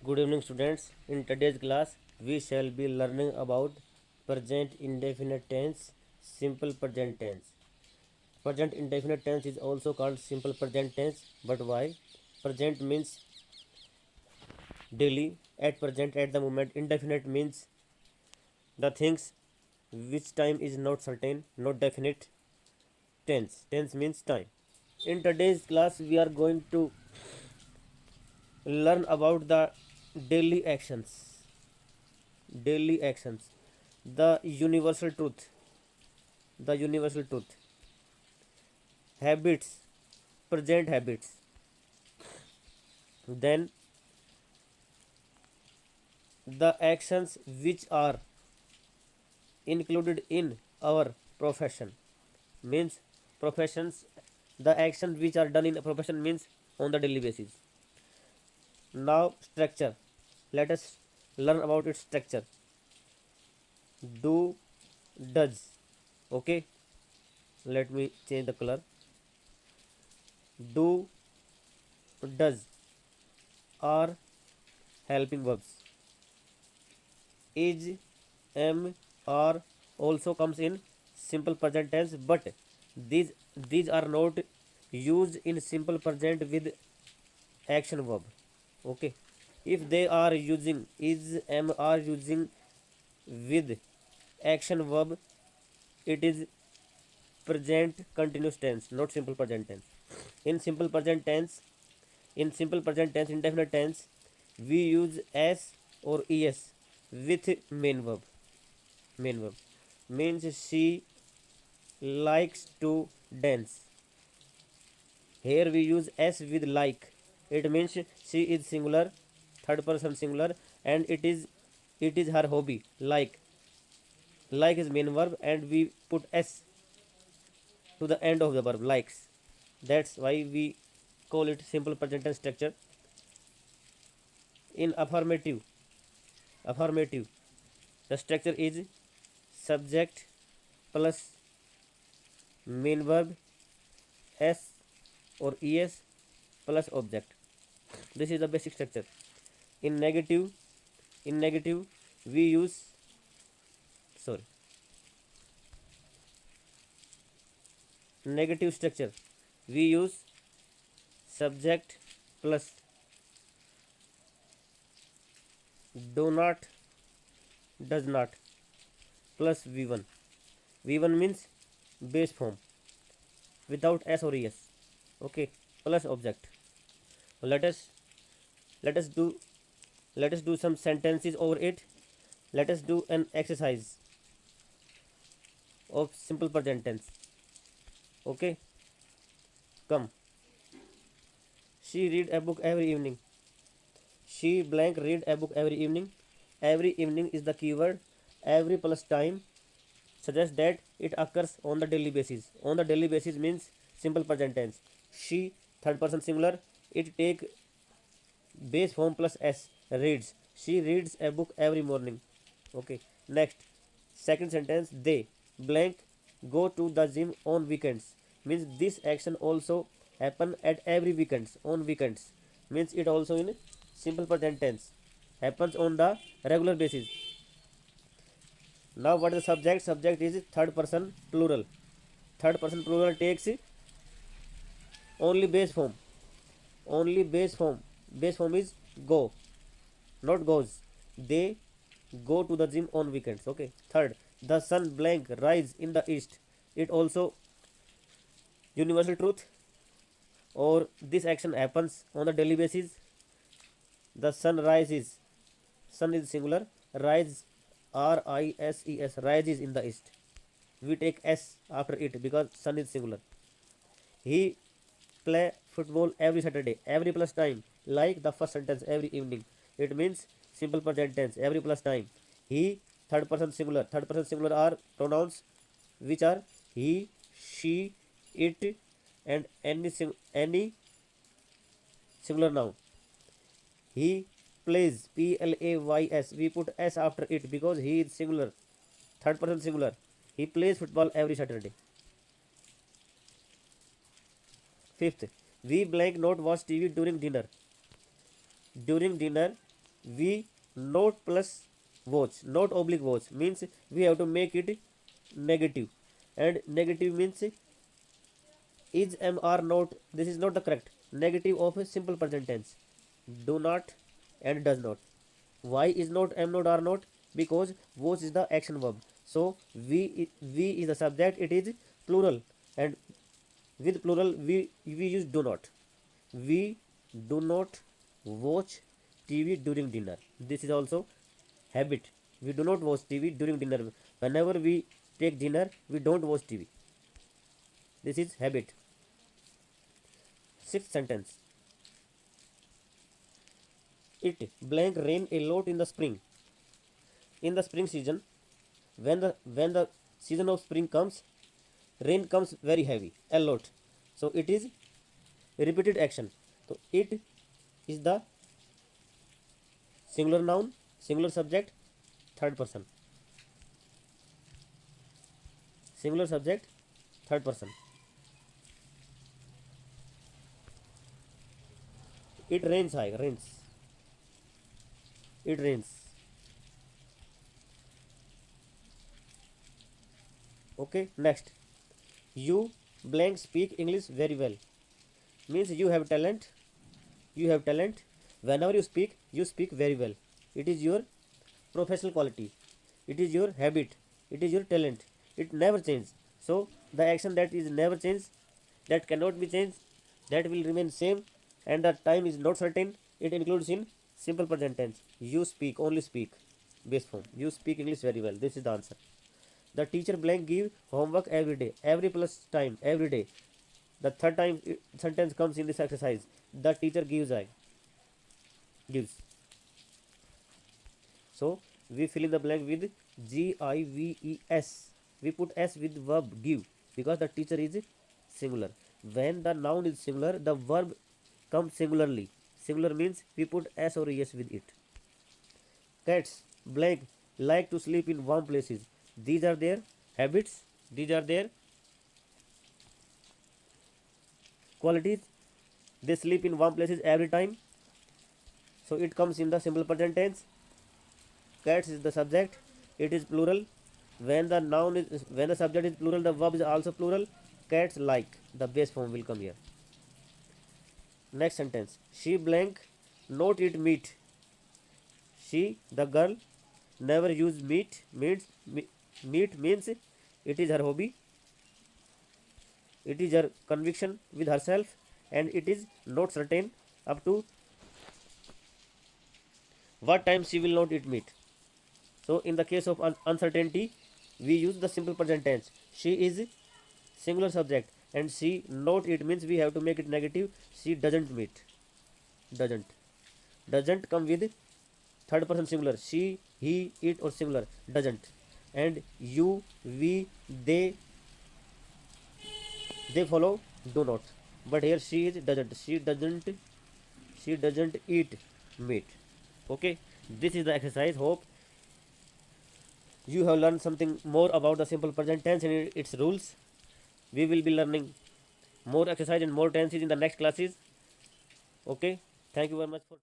Good evening, students. In today's class, we shall be learning about present indefinite tense, simple present tense. Present indefinite tense is also called simple present tense, but why? Present means daily, at present, at the moment. Indefinite means the things which time is not certain, not definite. Tense means time. In today's class, we are going to learn about the daily actions. Daily actions. The universal truth. The universal truth. Habits. Present habits. Then the actions which are included in our profession means professions. The actions which are done in a profession means on the daily basis. Now structure. Let us learn about its structure. Do, does. Okay. Let me change the color. Do, does are helping verbs. Is, am, are also comes in simple present tense, but these are not used in simple present with action verb. Okay, if they are using is, am, are using with action verb, it is present continuous tense, not simple present tense. In simple present tense, indefinite tense, we use s or es with main verb. Main verb means she likes to dance. Here we use s with like. It means she is singular, third person singular, and it is her hobby. Like is main verb, and we put s to the end of the verb likes. That's why we call it simple present tense structure. In affirmative, the structure is subject plus main verb s or es plus object. This is the basic structure. In negative we use sorry negative structure, we use subject plus do not, does not plus v1. V1 means base form without s or es. Okay, plus object. Let us let us do let us do some sentences over it. Let us do an exercise of simple present tense. Okay, come. She read a book every evening. She blank read a book every evening. Every evening is the keyword. Every plus time suggests that it occurs on the daily basis. On the daily basis means simple present tense. She, third person singular, it take base form plus s, reads. She reads a book every morning. Okay. Next, second sentence, they blank go to the gym on weekends. Means this action also happen at every weekends. On weekends means it also in simple present tense, happens on the regular basis. Now what is the subject? Subject is third person plural. Third person plural takes only base form. Only base form. Base form is go, not goes. They go to the gym on weekends. Okay. Third, the sun blank rise in the east. It also universal truth, or this action happens on the daily basis. The sun rises. Sun is singular. Rise, rises, rises in the east. We take s after it because sun is singular. He play football every Saturday. Every plus time, like the first sentence, every evening. It means simple present tense. Every plus time. He, third person singular. Third person singular are pronouns which are he, she, it, and any singular noun. He plays, plays. We put s after it because he is singular. Third person singular. He plays football every Saturday. Fifth, we blank not watch TV during dinner. During dinner we not plus watch, not oblique watch means we have to make it negative, and negative means is am are not. This is not the correct negative of a simple present tense. Do not and does not. Why is not, am not, are not? Because was is the action verb. So we is the subject, it is plural, and with plural we use do not. We do not watch TV during dinner. This is also habit. We do not watch TV during dinner. Whenever we take dinner, we don't watch TV. This is habit. Sixth sentence. It blank rain a lot in the spring. In the spring season, when the season of spring comes, rain comes very heavy, a lot. So it is repeated action. So it is the singular noun, singular subject, third person. Singular subject, third person. It rains high, rains. It rains. Okay, next. You blank speak English very well. Means you have talent. You have talent. Whenever you speak very well. It is your professional quality. It is your habit. It is your talent. It never changes. So the action that is never changed, that cannot be changed, that will remain same, and the time is not certain. It includes in simple present tense. You speak, only speak. Base form. You speak English very well. This is the answer. The teacher blank give homework every day. Every plus time, every day. The third time sentence comes in this exercise. The teacher gives I. Gives. So we fill in the blank with gives. We put s with verb give because the teacher is singular. When the noun is singular, the verb comes singularly. Singular means we put s or es with it. Cats blank like to sleep in warm places. These are their habits. These are their qualities. They sleep in warm places every time. So it comes in the simple present tense. Cats is the subject. It is plural. When the subject is plural, the verb is also plural. Cats like. The base form will come here. Next sentence. She blank not eat meat. She, the girl, never use meat. Meat means it is her hobby. It is her conviction with herself, and it is not certain up to what time she will not eat meat. So in the case of uncertainty, we use the simple present tense. She is singular subject, and she not eat means we have to make it negative. She doesn't meet. Doesn't come with third person singular. She, he, it, or singular. Doesn't. And you, we, they follow do not. But here she is doesn't. She doesn't eat meat. Okay. This is the exercise. Hope you have learned something more about the simple present tense and its rules. We will be learning more exercise and more tenses in the next classes. Okay. Thank you very much for